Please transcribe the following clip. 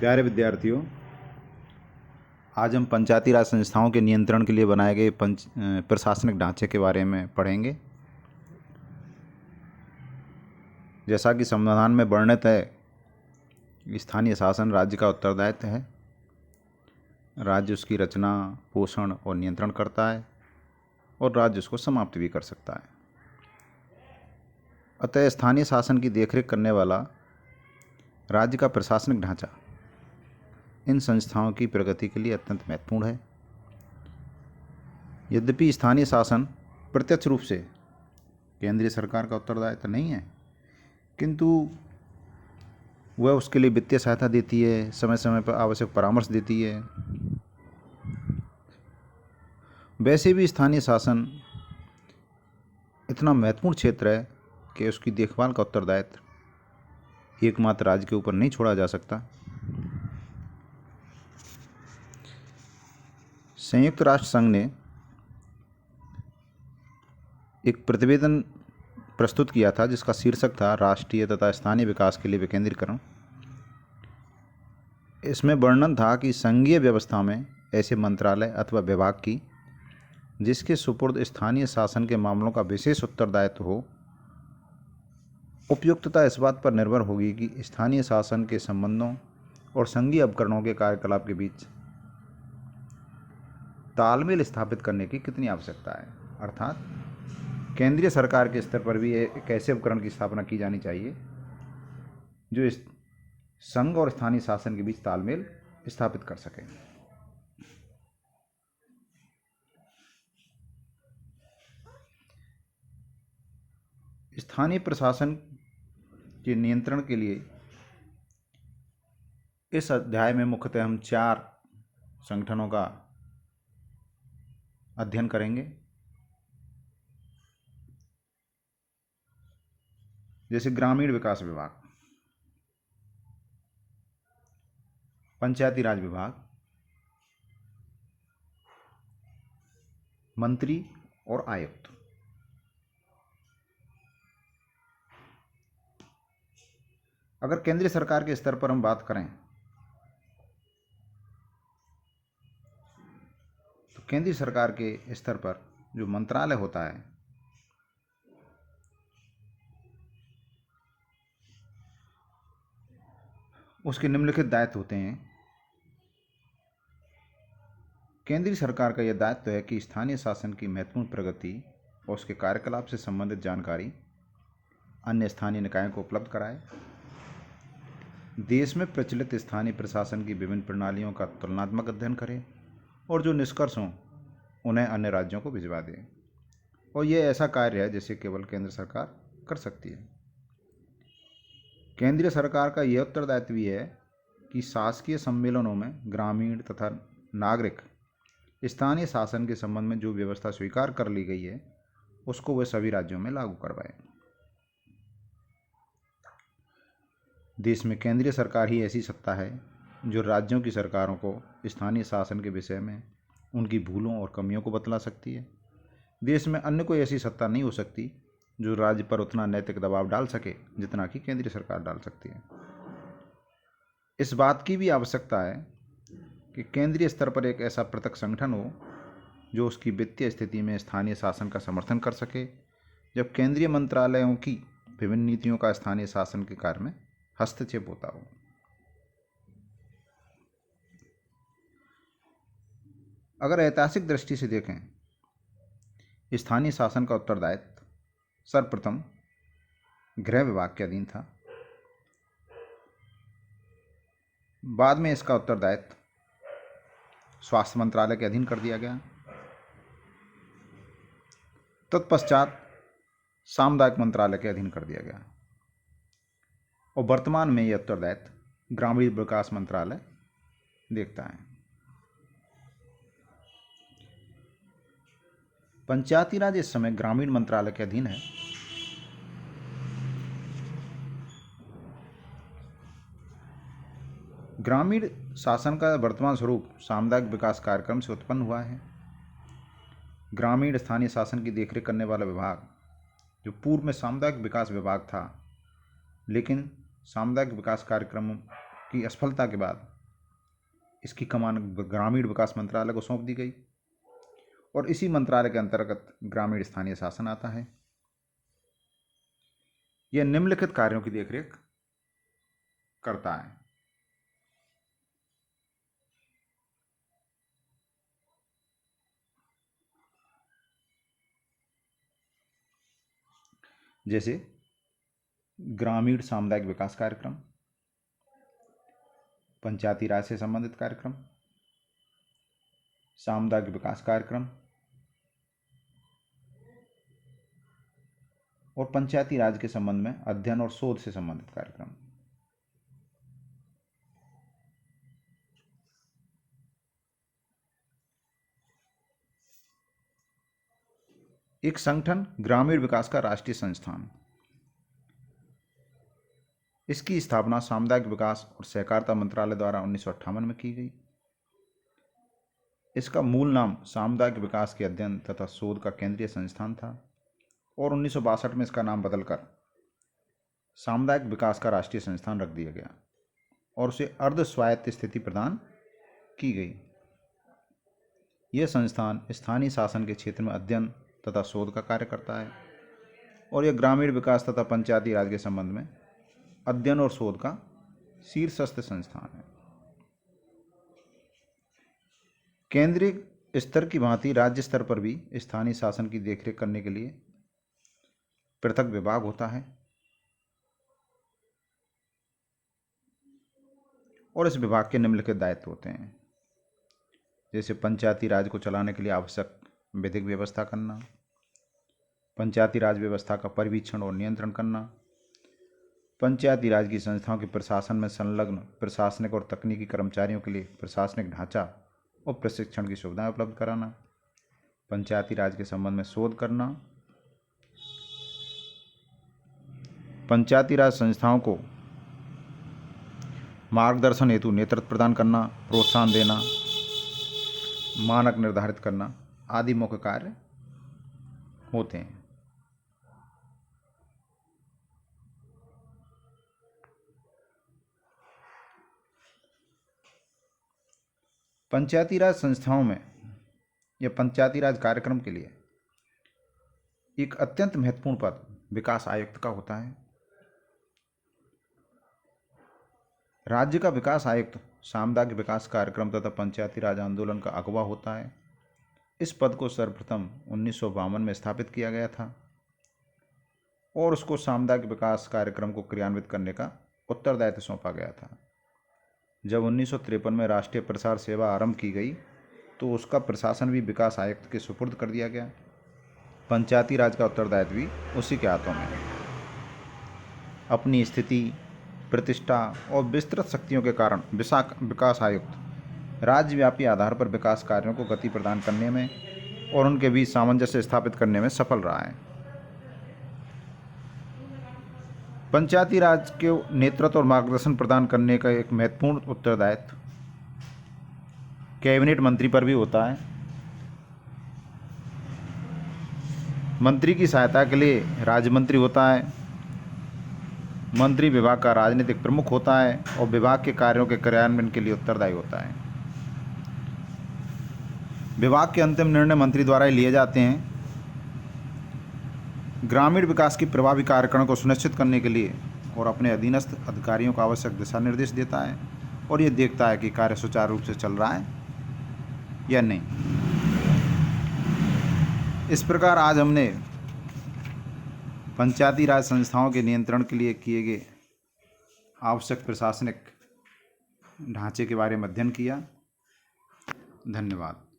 प्यारे विद्यार्थियों, आज हम पंचायती राज संस्थाओं के नियंत्रण के लिए बनाए गए प्रशासनिक ढांचे के बारे में पढ़ेंगे। जैसा कि संविधान में वर्णित है, स्थानीय शासन राज्य का उत्तरदायित्व है। राज्य उसकी रचना, पोषण और नियंत्रण करता है और राज्य उसको समाप्त भी कर सकता है। अतः स्थानीय शासन की देखरेख करने वाला राज्य का प्रशासनिक ढांचा इन संस्थाओं की प्रगति के लिए अत्यंत महत्वपूर्ण है। यद्यपि स्थानीय शासन प्रत्यक्ष रूप से केंद्रीय सरकार का उत्तरदायित्व नहीं है, किंतु वह उसके लिए वित्तीय सहायता देती है, समय समय पर आवश्यक परामर्श देती है। वैसे भी स्थानीय शासन इतना महत्वपूर्ण क्षेत्र है कि उसकी देखभाल का उत्तरदायित्व एकमात्र राज्य के ऊपर नहीं छोड़ा जा सकता। संयुक्त राष्ट्र संघ ने एक प्रतिवेदन प्रस्तुत किया था जिसका शीर्षक था राष्ट्रीय तथा स्थानीय विकास के लिए विकेंद्रीकरण। इसमें वर्णन था कि संघीय व्यवस्था में ऐसे मंत्रालय अथवा विभाग की जिसके सुपुर्द स्थानीय शासन के मामलों का विशेष उत्तरदायित्व हो, उपयुक्तता इस बात पर निर्भर होगी कि स्थानीय शासन के संबंधों और संघीय उपकरणों के कार्यकलाप के बीच तालमेल स्थापित करने की कितनी आवश्यकता है। अर्थात केंद्रीय सरकार के स्तर पर भी एक ऐसे उपकरण की स्थापना की जानी चाहिए जो इस संघ और स्थानीय शासन के बीच तालमेल स्थापित कर सके। स्थानीय प्रशासन के नियंत्रण के लिए इस अध्याय में मुख्यतः हम 4 संगठनों का अध्ययन करेंगे, जैसे ग्रामीण विकास विभाग, पंचायती राज विभाग, मंत्री और आयुक्त। अगर केंद्रीय सरकार के स्तर पर हम बात करें तो केंद्रीय सरकार के स्तर पर जो मंत्रालय होता है उसके निम्नलिखित दायित्व होते हैं। केंद्रीय सरकार का यह दायित्व है कि स्थानीय शासन की महत्वपूर्ण प्रगति और उसके कार्यकलाप से संबंधित जानकारी अन्य स्थानीय निकायों को उपलब्ध कराए, देश में प्रचलित स्थानीय प्रशासन की विभिन्न प्रणालियों का तुलनात्मक अध्ययन करे और जो निष्कर्ष हों उन्हें अन्य राज्यों को भिजवा दें। और यह ऐसा कार्य है जिसे केवल केंद्र सरकार कर सकती है। केंद्रीय सरकार का यह उत्तरदायित्व भी है कि शासकीय सम्मेलनों में ग्रामीण तथा नागरिक स्थानीय शासन के संबंध में जो व्यवस्था स्वीकार कर ली गई है उसको वे सभी राज्यों में लागू करवाएं। देश में केंद्रीय सरकार ही ऐसी सत्ता है जो राज्यों की सरकारों को स्थानीय शासन के विषय में उनकी भूलों और कमियों को बतला सकती है। देश में अन्य कोई ऐसी सत्ता नहीं हो सकती जो राज्य पर उतना नैतिक दबाव डाल सके जितना कि केंद्रीय सरकार डाल सकती है। इस बात की भी आवश्यकता है कि केंद्रीय स्तर पर एक ऐसा पृथक संगठन हो जो उसकी वित्तीय स्थिति में स्थानीय शासन का समर्थन कर सके, जब केंद्रीय मंत्रालयों की विभिन्न नीतियों का स्थानीय शासन के कार्य में हस्तक्षेप होता हो। अगर ऐतिहासिक दृष्टि से देखें, स्थानीय शासन का उत्तरदायित्व सर्वप्रथम गृह विभाग के अधीन था। बाद में इसका उत्तरदायित्व स्वास्थ्य मंत्रालय के अधीन कर दिया गया। तत्पश्चात सामुदायिक मंत्रालय के अधीन कर दिया गया और वर्तमान में यह उत्तरदायित्व ग्रामीण विकास मंत्रालय देखता है। पंचायती राज इस समय ग्रामीण मंत्रालय के अधीन है। ग्रामीण शासन का वर्तमान स्वरूप सामुदायिक विकास कार्यक्रम से उत्पन्न हुआ है। ग्रामीण स्थानीय शासन की देखरेख करने वाला विभाग जो पूर्व में सामुदायिक विकास विभाग था, लेकिन सामुदायिक विकास कार्यक्रम की असफलता के बाद इसकी कमान ग्रामीण विकास मंत्रालय को सौंप दी गई और इसी मंत्रालय के अंतर्गत ग्रामीण स्थानीय शासन आता है। यह निम्नलिखित कार्यों की देखरेख करता है। जैसे ग्रामीण सामुदायिक विकास कार्यक्रम, पंचायती राज से संबंधित कार्यक्रम, सामुदायिक विकास कार्यक्रम और पंचायती राज के संबंध में अध्ययन और शोध से संबंधित कार्यक्रम। एक संगठन ग्रामीण विकास का राष्ट्रीय संस्थान, इसकी स्थापना सामुदायिक विकास और सहकारिता मंत्रालय द्वारा 1958 में की गई। इसका मूल नाम सामुदायिक विकास के अध्ययन तथा शोध का केंद्रीय संस्थान था और 1962 में इसका नाम बदलकर सामुदायिक विकास का राष्ट्रीय संस्थान रख दिया गया और उसे अर्ध स्वायत्त स्थिति प्रदान की गई। यह संस्थान स्थानीय शासन के क्षेत्र में अध्ययन तथा शोध का कार्य करता है और यह ग्रामीण विकास तथा पंचायती राज के संबंध में अध्ययन और शोध का शीर्षस्थ संस्थान है। केंद्रीय स्तर की भांति राज्य स्तर पर भी स्थानीय शासन की देखरेख करने के लिए पृथक विभाग होता है और इस विभाग के निम्नलिखित दायित्व होते हैं। जैसे पंचायती राज को चलाने के लिए आवश्यक विधिक व्यवस्था करना, पंचायती राज व्यवस्था का परिवीक्षण और नियंत्रण करना, पंचायती राज की संस्थाओं के प्रशासन में संलग्न प्रशासनिक और तकनीकी कर्मचारियों के लिए प्रशासनिक ढांचा और प्रशिक्षण की सुविधाएं उपलब्ध कराना, पंचायती राज के संबंध में शोध करना, पंचायती राज संस्थाओं को मार्गदर्शन हेतु नेतृत्व प्रदान करना, प्रोत्साहन देना, मानक निर्धारित करना आदि मुख्य कार्य होते हैं। पंचायती राज संस्थाओं में या पंचायती राज कार्यक्रम के लिए एक अत्यंत महत्वपूर्ण पद विकास आयुक्त का होता है। राज्य का विकास आयुक्त सामुदायिक विकास कार्यक्रम तथा पंचायती राज आंदोलन का अगुवा होता है। इस पद को सर्वप्रथम 1952 में स्थापित किया गया था और उसको सामुदायिक विकास कार्यक्रम को क्रियान्वित करने का उत्तरदायित्व सौंपा गया था। जब 1953 में राष्ट्रीय प्रसार सेवा आरंभ की गई तो उसका प्रशासन भी विकास आयुक्त के सुपुर्द कर दिया गया। पंचायती राज का उत्तरदायित्व भी उसी के हाथों में है। अपनी स्थिति, प्रतिष्ठा और विस्तृत शक्तियों के कारण विकास आयुक्त राज्यव्यापी आधार पर विकास कार्यों को गति प्रदान करने में और उनके बीच सामंजस्य स्थापित करने में सफल रहा है। पंचायती राज के नेतृत्व और मार्गदर्शन प्रदान करने का एक महत्वपूर्ण उत्तरदायित्व कैबिनेट मंत्री पर भी होता है। मंत्री की सहायता के लिए राज्य मंत्री होता है। मंत्री विभाग का राजनीतिक प्रमुख होता है और विभाग के कार्यों के क्रियान्वयन के लिए उत्तरदायी होता है। विभाग के अंतिम निर्णय मंत्री द्वारा ही लिए जाते हैं। ग्रामीण विकास की प्रभावी कार्यक्रम को सुनिश्चित करने के लिए और अपने अधीनस्थ अधिकारियों को आवश्यक दिशा निर्देश देता है और ये देखता है कि कार्य सुचारू रूप से चल रहा है या नहीं। इस प्रकार आज हमने पंचायती राज संस्थाओं के नियंत्रण के लिए किए गए आवश्यक प्रशासनिक ढांचे के बारे में अध्ययन किया। धन्यवाद।